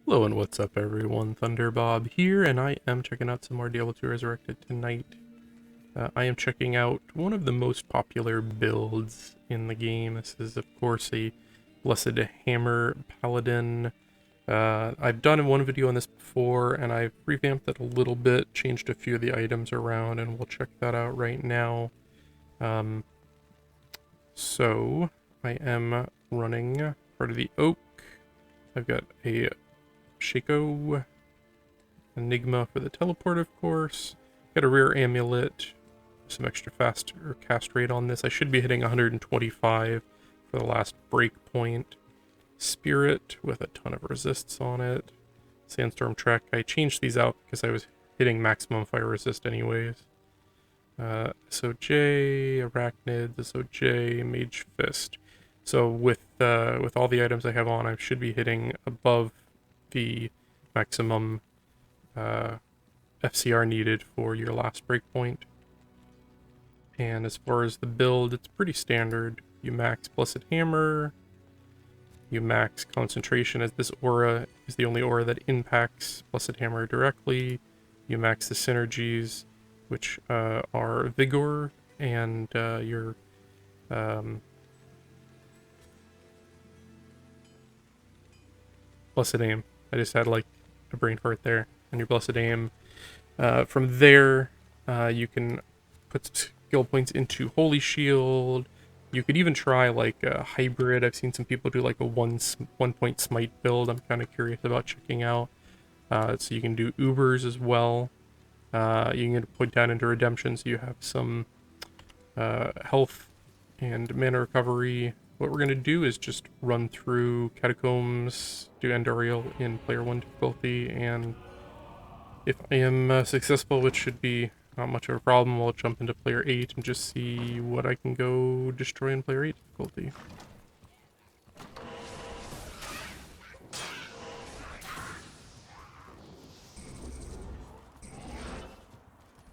Hello and what's up everyone, Thunderbob here, and I am checking out some more Diablo 2 Resurrected tonight. I am checking out one of the most popular builds in the game. This is of course a Blessed Hammer Paladin. I've done one video on this before, and I've revamped it a little bit, changed a few of the items around, and we'll check that out right now. So, I am running part of the Oak. I've got a Shaco Enigma for the teleport, of course. Got a rare amulet, some extra faster cast rate on this. I should be hitting 125 for the last break point. Spirit with a ton of resists on it. Sandstorm Trek. I changed these out because I was hitting maximum fire resist anyways. SOJ, Arachnid, SOJ, Mage Fist. So with all the items I have on, I should be hitting above the maximum FCR needed for your last breakpoint. And as far as the build, it's pretty standard. You max Blessed Hammer, you max Concentration, as this aura is the only aura that impacts Blessed Hammer directly. You max the synergies, which are Vigor and your Blessed Aim. I just had like a brain fart there. And your Blessed Aim. From there, you can put skill points into Holy Shield. You could even try like a hybrid. I've seen some people do like a one point smite build. I'm kind of curious about checking out. So you can do Ubers as well. You can get a point down into Redemption, so you have some health and mana recovery. What we're going to do is just run through Catacombs, do Andariel in Player 1 difficulty, and if I am successful, which should be not much of a problem, we'll jump into Player 8 and just see what I can go destroy in Player 8 difficulty.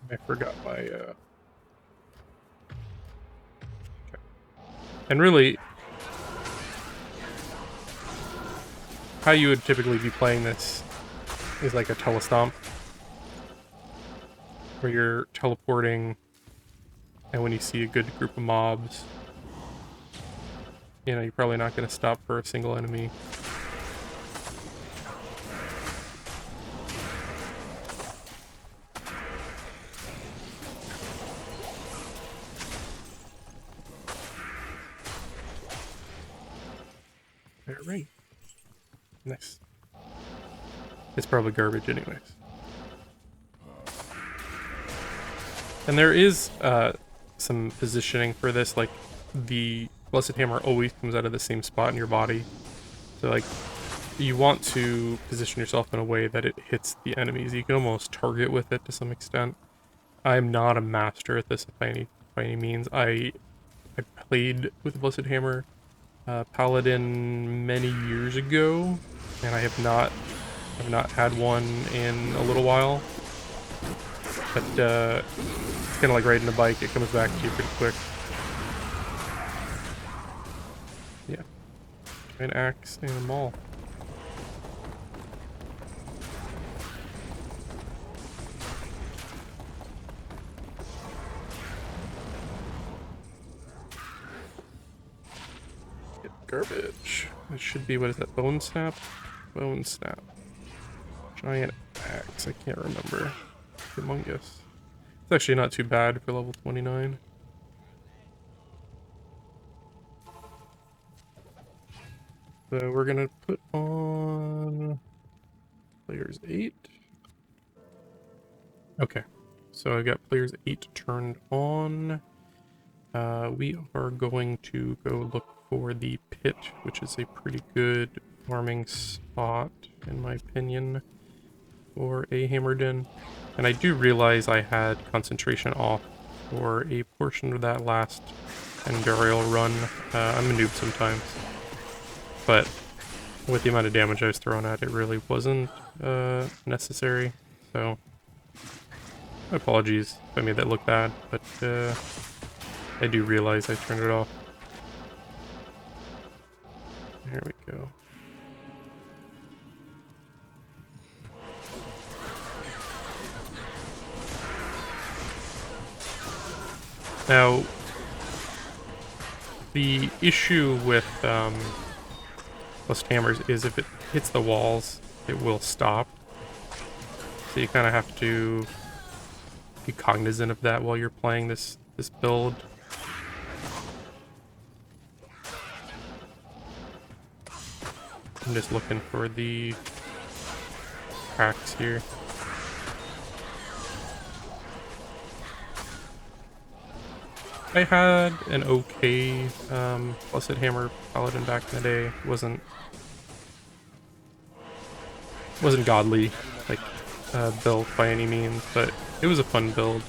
I forgot my... Okay. And really, how you would typically be playing this is like a telestomp, where you're teleporting, and when you see a good group of mobs, you know, you're probably not going to stop for a single enemy. Alright. Nice. It's probably garbage anyways. And there is some positioning for this, like the Blessed Hammer always comes out of the same spot in your body. So like, you want to position yourself in a way that it hits the enemies. You can almost target with it to some extent. I'm not a master at this by any means. I played with the Blessed Hammer Paladin many years ago, and I have not had one in a little while. But it's kind of like riding a bike; it comes back to you pretty quick. Yeah, an axe and a maul. Garbage. It should be, what is that, Bone Snap? Bone Snap. Giant axe, I can't remember. Humongous. It's actually not too bad for level 29. So we're gonna put on players 8. Okay, so I've got players 8 turned on. We are going to go look for the pit, which is a pretty good farming spot, in my opinion, for a HAMMERDIN. And I do realize I had concentration off for a portion of that last Andariel run. I'm a noob sometimes, but with the amount of damage I was throwing at, it really wasn't necessary. So, apologies if I made that look bad, but I do realize I turned it off. There we go. Now, the issue with most hammers is if it hits the walls, it will stop. So you kind of have to be cognizant of that while you're playing this build. I'm just looking for the cracks here. I had an okay Blessed Hammer Paladin back in the day. Wasn't godly, like, build by any means, but it was a fun build.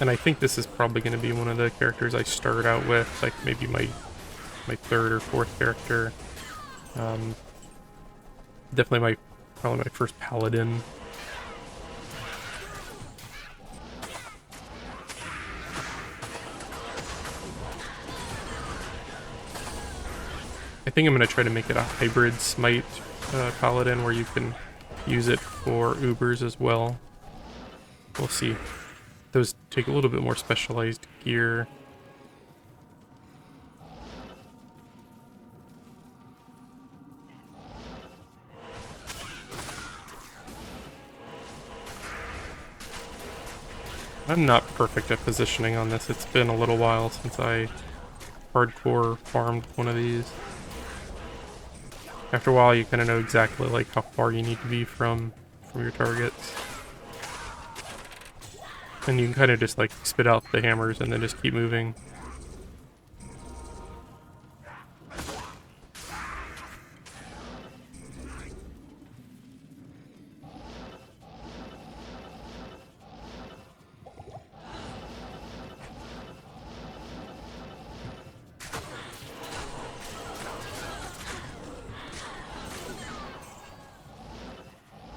And I think this is probably going to be one of the characters I start out with, like maybe my third or fourth character. Definitely probably my first Paladin. I think I'm going to try to make it a hybrid smite Paladin where you can use it for Ubers as well. We'll see. Those take a little bit more specialized gear. I'm not perfect at positioning on this. It's been a little while since I hardcore farmed one of these. After a while, you kind of know exactly like how far you need to be from your targets. And you can kind of just like spit out the hammers and then just keep moving.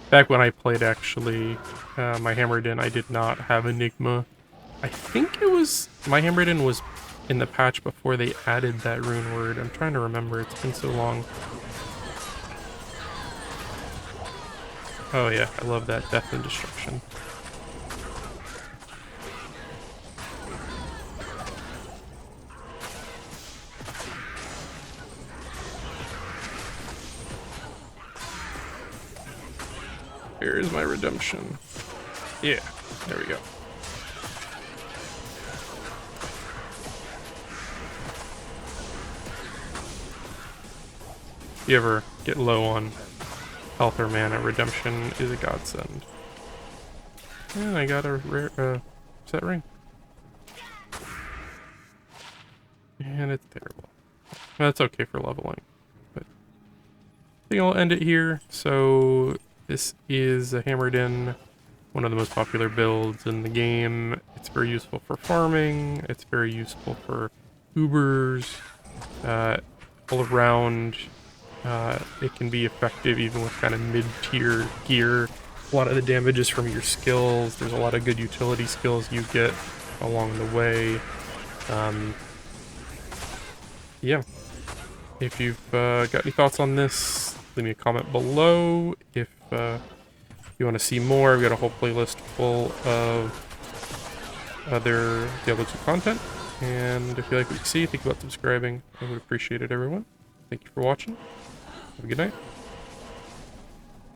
Back when I played, actually, my HAMMERDIN, I did not have Enigma. I think it was... my HAMMERDIN was in the patch before they added that rune word. I'm trying to remember. It's been so long. Oh yeah, I love that Death and Destruction. Here's my redemption. Yeah, there we go. If you ever get low on health or mana, redemption is a godsend. And I got a rare set ring. And it's terrible. That's okay for leveling. But I think I'll end it here. So this is a HAMMERDIN, one of the most popular builds in the game. It's very useful for farming. It's very useful for Ubers. All around, it can be effective even with kind of mid-tier gear. A lot of the damage is from your skills. There's a lot of good utility skills you get along the way. Yeah. If you've got any thoughts on this, leave me a comment below. If you want to see more, I've got a whole playlist full of other Diablo 2 content. And if you like what you see, think about subscribing. I would appreciate it, everyone. Thank you for watching. Have a good night.